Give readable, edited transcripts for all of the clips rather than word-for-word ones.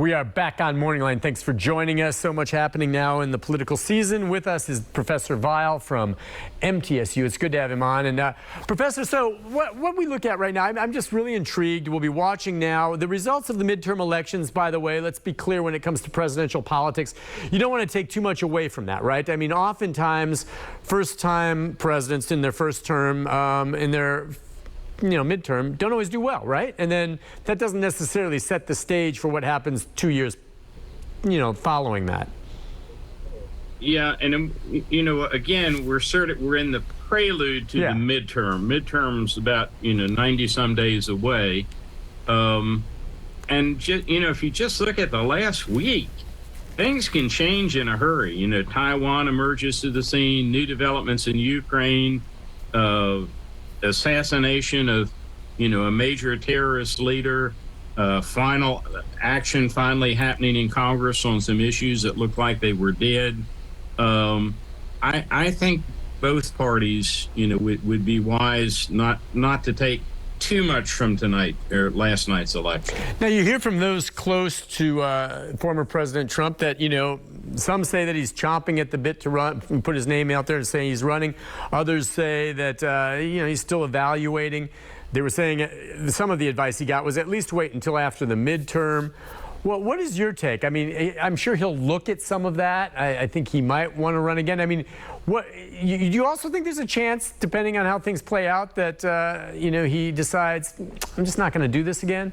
We are back on Morning Line. Thanks for joining us. So much happening now in the political season. With us is Professor Weil from MTSU. It's good to have him on. And Professor, so what we look at right now, I'm just really intrigued. We'll be watching now the results of the midterm elections. By the way, let's be clear when it comes to presidential politics. You don't want to take too much away from that, right? I mean, oftentimes, first-time presidents in their first term, in their midterm, don't always do well, right? And then that doesn't necessarily set the stage for what happens 2 years, following that. Yeah, and again, we're in the prelude to the midterm. Midterm's about 90 some days away, and if you just look at the last week, things can change in a hurry. Taiwan emerges to the scene, new developments in Ukraine. Assassination of, a major terrorist leader, final action finally happening in Congress on some issues that looked like they were dead. I think both parties, would be wise not to take too much from tonight or last night's election. Now, you hear from those close to former President Trump that, some say that he's chomping at the bit to run, put his name out there and say he's running. Others say that, he's still evaluating. They were saying some of the advice he got was at least wait until after the midterm. Well, what is your take? I mean, I'm sure he'll look at some of that. I think he might want to run again. I mean, do you also think there's a chance, depending on how things play out, that, he decides, I'm just not going to do this again?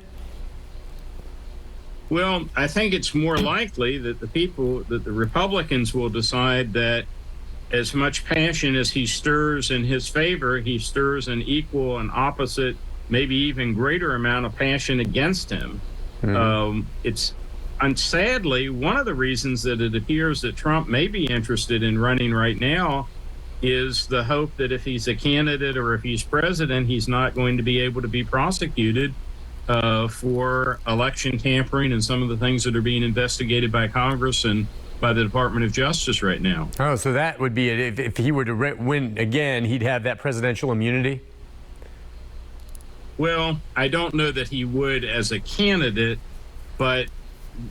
Well, I think it's more likely that the Republicans will decide that as much passion as he stirs in his favor, he stirs an equal and opposite, maybe even greater amount of passion against him. And sadly, one of the reasons that it appears that Trump may be interested in running right now is the hope that if he's a candidate or if he's president, he's not going to be able to be prosecuted for election tampering and some of the things that are being investigated by Congress and by the Department of Justice right now. Oh, so that would be it. If he were to win again, he'd have that presidential immunity? Well, I don't know that he would as a candidate, but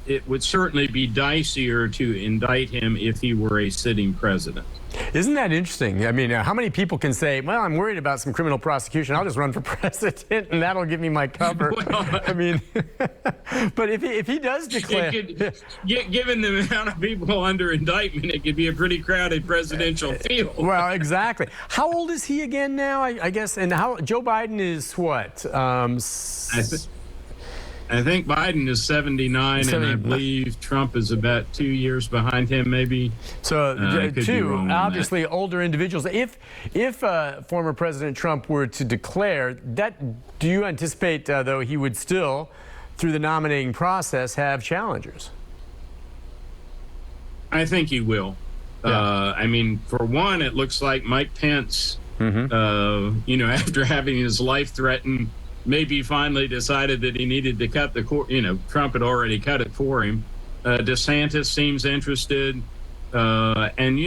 it would certainly be dicier to indict him if he were a sitting president. Isn't that interesting? I mean, how many people can say, well, I'm worried about some criminal prosecution, I'll just run for president and that'll give me my cover? Well, I mean, but if he does declare... given the amount of people under indictment, it could be a pretty crowded presidential field. Well, exactly. How old is he again now, I guess? And Joe Biden is what? I think Biden is 79, and I believe Trump is about 2 years behind him, maybe. So two obviously older individuals. If former President Trump were to declare that, do you anticipate, though, he would still, through the nominating process, have challengers? I think he will. Yeah. I mean, for one, it looks like Mike Pence, after having his life threatened, maybe finally decided that he needed to cut the court. Trump had already cut it for him. DeSantis seems interested. And,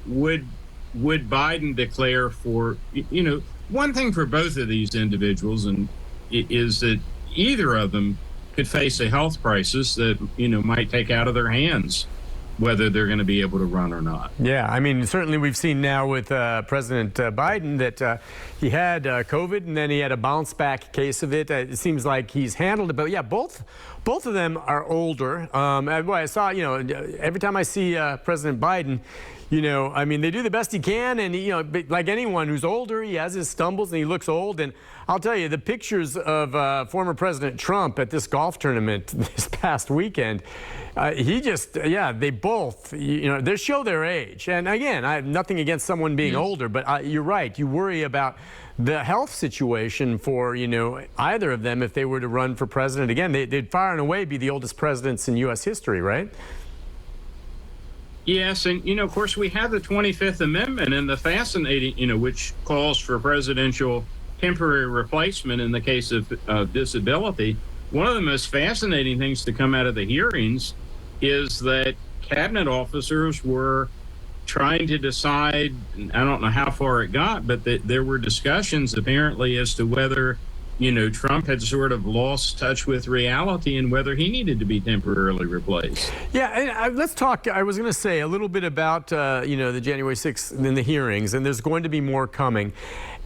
would Biden declare for, one thing for both of these individuals is that either of them could face a health crisis that, might take out of their hands whether they're going to be able to run or not. Yeah, I mean, certainly we've seen now with President Biden that he had COVID and then he had a bounce back case of it. It seems like he's handled it, but yeah, both of them are older. I saw, every time I see President Biden, I mean, they do the best he can, and like anyone who's older, he has his stumbles and he looks old. And I'll tell you, the pictures of former President Trump at this golf tournament this past weekend, they both, they show their age. And again, I have nothing against someone being older, but you're right. You worry about the health situation for, either of them if they were to run for president again. They'd far and away be the oldest presidents in U.S. history, right? Yes, and, of course, we have the 25th Amendment and the fascinating, which calls for presidential temporary replacement in the case of disability. One of the most fascinating things to come out of the hearings is that cabinet officers were trying to decide, I don't know how far it got, but that there were discussions apparently as to whether Trump had sort of lost touch with reality and whether he needed to be temporarily replaced. Yeah, and let's talk. I was going to say a little bit about, the January 6th and the hearings, and there's going to be more coming.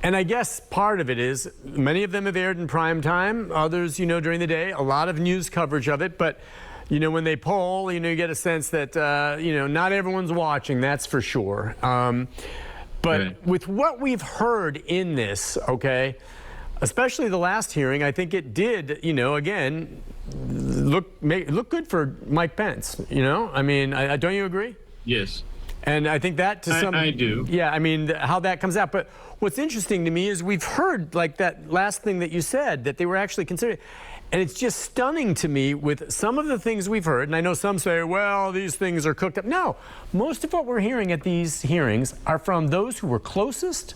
And I guess part of it is many of them have aired in prime time, others, during the day, a lot of news coverage of it. But, when they poll, you get a sense that, not everyone's watching, that's for sure. But right. With what we've heard in this, okay, especially the last hearing, I think it did, again, look good for Mike Pence. I mean, don't you agree? Yes. And I think that I do. Yeah, I mean, how that comes out. But what's interesting to me is we've heard like that last thing that you said, that they were actually considering. And it's just stunning to me with some of the things we've heard. And I know some say, well, these things are cooked up. No, most of what we're hearing at these hearings are from those who were closest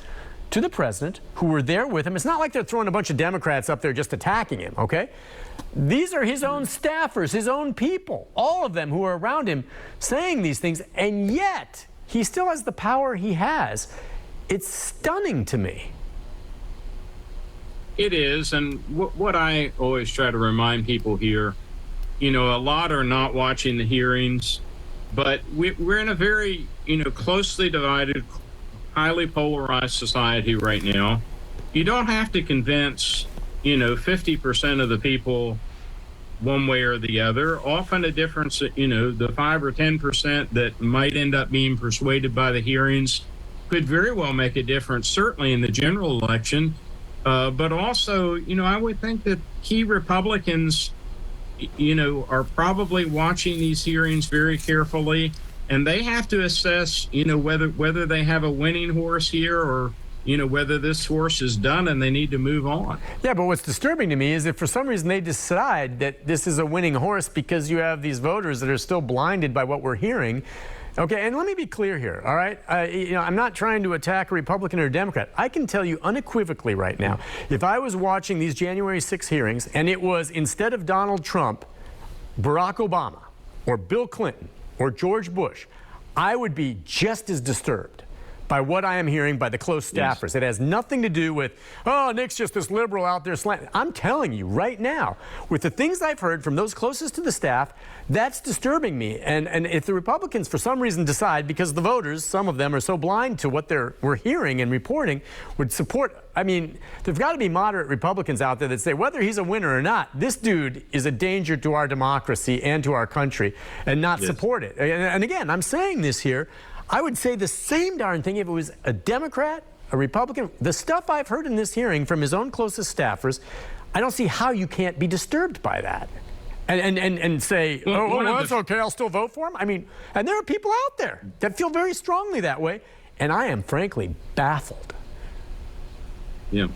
to the president, who were there with him. It's not like they're throwing a bunch of Democrats up there just attacking him, okay? These are his own staffers, his own people, all of them who are around him saying these things, and yet he still has the power he has. It's stunning to me. It is, and what I always try to remind people here, a lot are not watching the hearings, but we're in a very, closely divided, highly polarized society right now. You don't have to convince, 50% of the people one way or the other. Often a difference, the 5 or 10% that might end up being persuaded by the hearings could very well make a difference, certainly in the general election. But also, I would think that key Republicans, are probably watching these hearings very carefully, and they have to assess, whether they have a winning horse here or, whether this horse is done and they need to move on. Yeah, but what's disturbing to me is if for some reason they decide that this is a winning horse because you have these voters that are still blinded by what we're hearing. Okay, and let me be clear here, all right? I'm not trying to attack a Republican or a Democrat. I can tell you unequivocally right now, if I was watching these January 6 hearings and it was, instead of Donald Trump, Barack Obama or Bill Clinton or George Bush, I would be just as disturbed by what I am hearing by the close staffers. Yes. It has nothing to do with, Nick's just this liberal out there slanting. I'm telling you right now, with the things I've heard from those closest to the staff, that's disturbing me. And if the Republicans, for some reason, decide, because the voters, some of them are so blind to what we're hearing and reporting, would support, there've got to be moderate Republicans out there that say, whether he's a winner or not, this dude is a danger to our democracy and to our country, and not support it. And again, I'm saying this here, I would say the same darn thing if it was a Democrat, a Republican. The stuff I've heard in this hearing from his own closest staffers, I don't see how you can't be disturbed by that. And say, well, that's okay, I'll still vote for him. And there are people out there that feel very strongly that way, and I am frankly baffled. Yeah.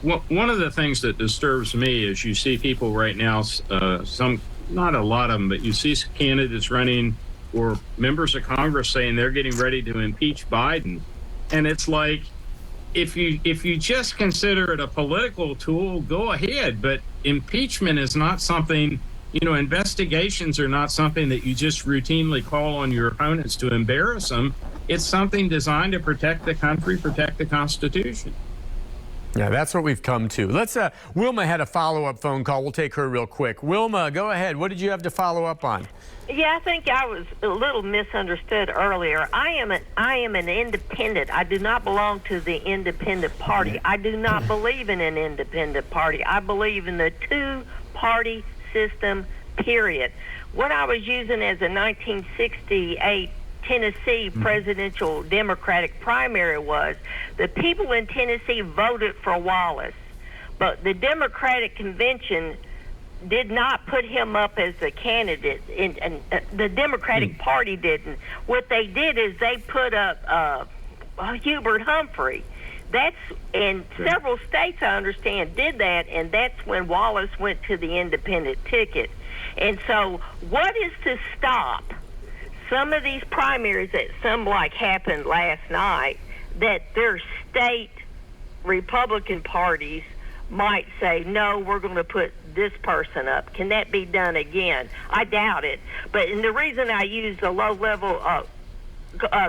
Well, one of the things that disturbs me is you see people right now, not a lot of them, but you see candidates running or members of Congress saying they're getting ready to impeach Biden. And it's like, if you just consider it a political tool, go ahead. But impeachment is not something, investigations are not something that you just routinely call on your opponents to embarrass them. It's something designed to protect the country, protect the Constitution. Yeah, that's what we've come to. Let's, Wilma had a follow-up phone call. We'll take her real quick. Wilma, go ahead. What did you have to follow up on? Yeah, I think I was a little misunderstood earlier. I am an independent. I do not belong to the independent party. I do not believe in an independent party. I believe in the two-party system, period. What I was using as a 1968 Tennessee presidential Democratic primary was the people in Tennessee voted for Wallace, but the Democratic convention did not put him up as a candidate, and the Democratic Party didn't. What they did is they put up Hubert Humphrey. That's in several states, I understand, did that, and that's when Wallace went to the independent ticket. And so what is to stop some of these primaries that happened last night, that their state Republican parties might say, no, we're going to put this person up? Can that be done again? I doubt it. But and the reason I use the low level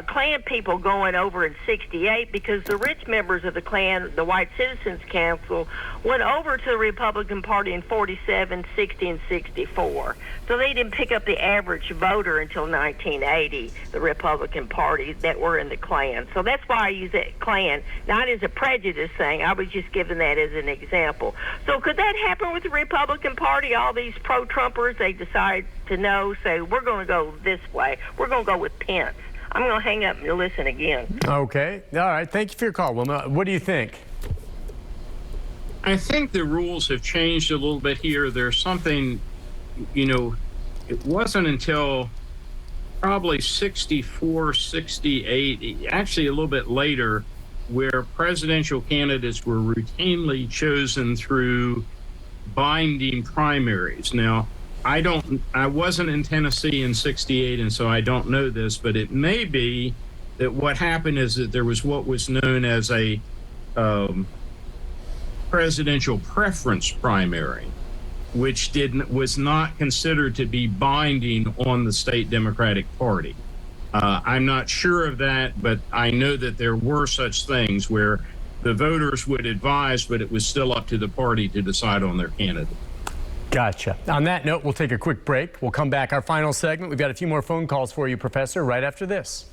Klan people going over in 68 because the rich members of the Klan, the White Citizens Council, went over to the Republican Party in 47, 60, and 64. So they didn't pick up the average voter until 1980, the Republican Party that were in the Klan. So that's why I use that Klan, not as a prejudice thing. I was just giving that as an example. So could that happen with the Republican Party? All these pro-Trumpers, they decide to say, we're going to go this way. We're going to go with Pence. I'm going to hang up and listen again. Okay. All right. Thank you for your call, Wilma. What do you think? I think the rules have changed a little bit here. There's something, it wasn't until probably 64, 68, actually a little bit later, where presidential candidates were routinely chosen through binding primaries. Now, I wasn't in Tennessee in 68, and so I don't know this, but it may be that what happened is that there was what was known as a presidential preference primary, which was not considered to be binding on the state Democratic Party. I'm not sure of that, but I know that there were such things where the voters would advise, but it was still up to the party to decide on their candidate. Gotcha. On that note, we'll take a quick break. We'll come back. Our final segment. We've got a few more phone calls for you, Professor, right after this.